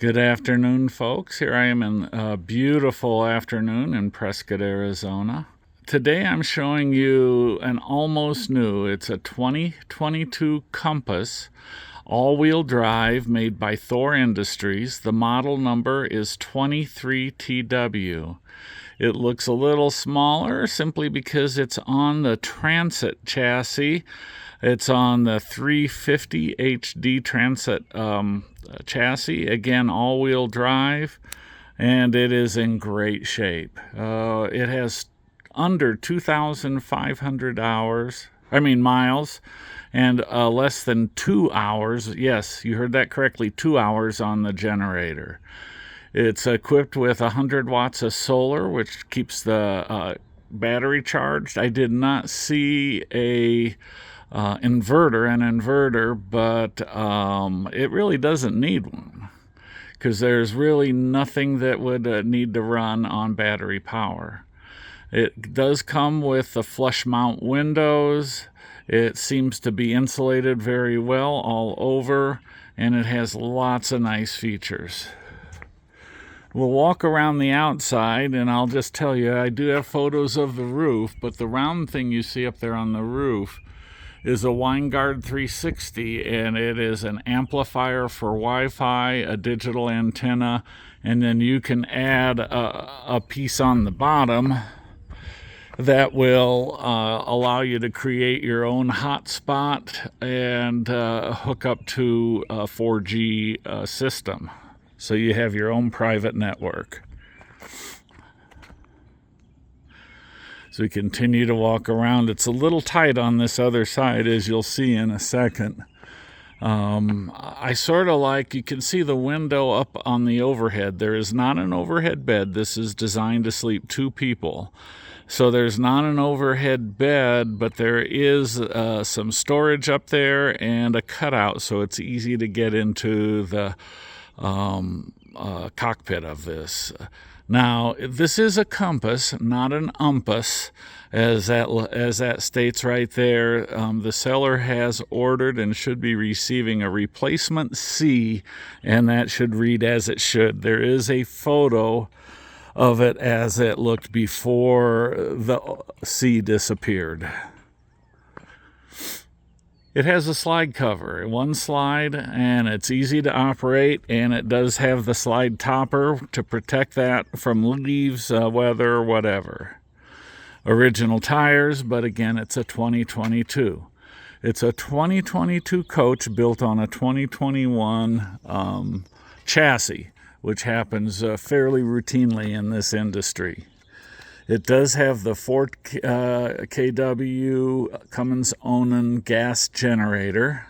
Good afternoon, folks. Here I am in a beautiful afternoon in Prescott, Arizona. Today I'm showing you an almost new, it's a 2022 Compass, all-wheel drive made by Thor Industries. The model number is 23TW. It looks a little smaller simply because it's on the Transit chassis. It's on the 350 HD Transit chassis, again all-wheel drive, and it is in great shape. It has under 2,500 miles, and less than 2 hours. Yes, you heard that correctly, 2 hours on the generator. It's equipped with 100 watts of solar, which keeps the battery charged. I did not see an inverter, but it really doesn't need one because there's really nothing that would need to run on battery power. It does come with the flush mount windows. It seems to be insulated very well all over, and it has lots of nice features. We'll walk around the outside, and I'll just tell you, I do have photos of the roof, but the round thing you see up there on the roof is a Winegard 360, and it is an amplifier for Wi-Fi, a digital antenna, and then you can add a piece on the bottom that will allow you to create your own hotspot and hook up to a 4G system. So you have your own private network. So we continue to walk around. It's a little tight on this other side, as you'll see in a second. I sort of like, you can see the window up on the overhead. There is not an overhead bed. This is designed to sleep 2 people. So there's not an overhead bed, but there is some storage up there and a cutout, so it's easy to get into the cockpit of this. Now, this is a Compass, not an Umpus, as that states right there. The seller has ordered and should be receiving a replacement C, and that should read as it should. There is a photo of it as it looked before the C disappeared. It has a slide cover, one slide, and it's easy to operate, and it does have the slide topper to protect that from leaves, weather, whatever. Original tires, but again, it's a 2022. It's a 2022 coach built on a 2021 chassis, which happens fairly routinely in this industry. It does have the 4 kW Cummins Onan gas generator.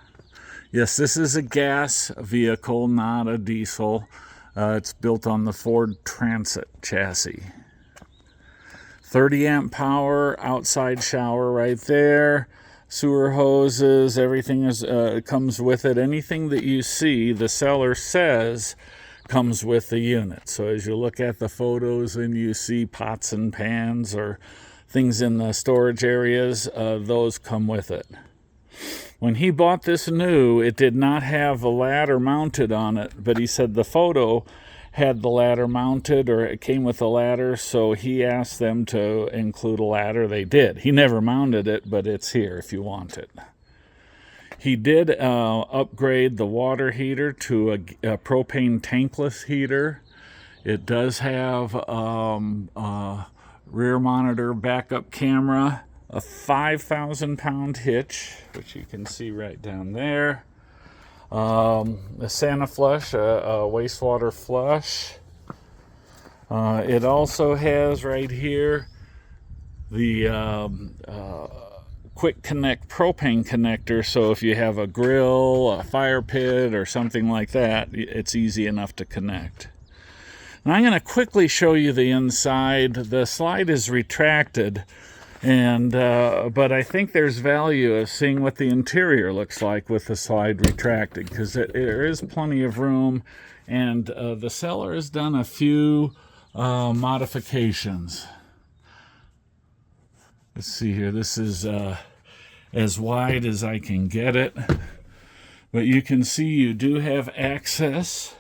Yes, this is a gas vehicle, not a diesel. It's built on the Ford Transit chassis. 30 amp power, outside shower right there. Sewer hoses, everything is comes with it. Anything that you see, the seller says, comes with the unit. So as you look at the photos and you see pots and pans or things in the storage areas, those come with it. When he bought this new, it did not have a ladder mounted on it, but he said the photo had the ladder mounted, or it came with a ladder, so he asked them to include a ladder. They did. He never mounted it, but it's here if you want it. He did upgrade the water heater to a propane tankless heater. It does have rear monitor backup camera, a 5,000-pound hitch, which you can see right down there, a Santa flush, a wastewater flush. It also has right here the quick connect propane connector, so if you have a grill, a fire pit, or something like that, it's easy enough to connect. Now I'm going to quickly show you the inside. The slide is retracted, and but I think there's value of seeing what the interior looks like with the slide retracted, because there is plenty of room, and the seller has done a few modifications. Let's see here. This is as wide as I can get it. But you can see you do have access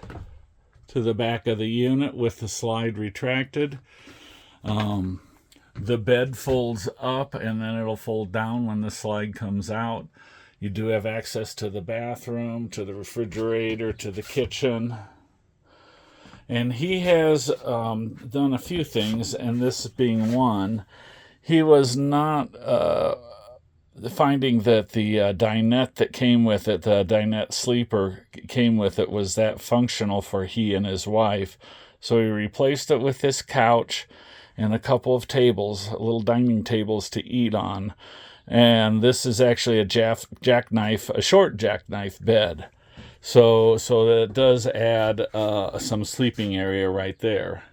to the back of the unit with the slide retracted. The bed folds up and then it'll fold down when the slide comes out. You do have access to the bathroom, to the refrigerator, to the kitchen. And he has done a few things, and this being one. He was not finding that the dinette that came with it, the dinette sleeper came with it, was that functional for he and his wife. So he replaced it with this couch and a couple of tables, little dining tables to eat on. And this is actually a short jackknife bed. So that does add some sleeping area right there.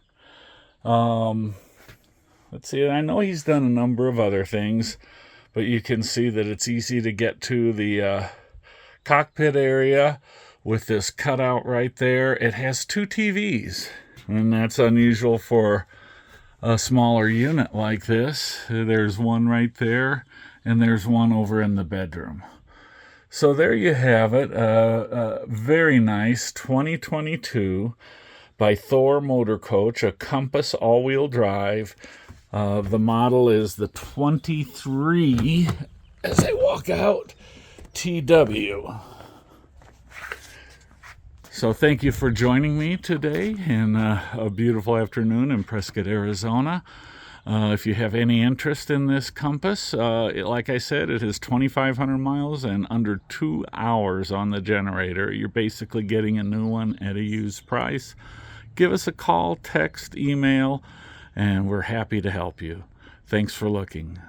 Let's see, I know he's done a number of other things, but you can see that it's easy to get to the cockpit area with this cutout right there. It has 2 TVs, and that's unusual for a smaller unit like this. There's one right there, and there's one over in the bedroom. So there you have it. Very nice 2022 by Thor Motor Coach, a Compass all-wheel drive. The model is the 23, as I walk out, TW. So thank you for joining me today in a beautiful afternoon in Prescott, Arizona. If you have any interest in this Compass, like I said, it is 2,500 miles and under 2 hours on the generator. You're basically getting a new one at a used price. Give us a call, text, email, and we're happy to help you. Thanks for looking.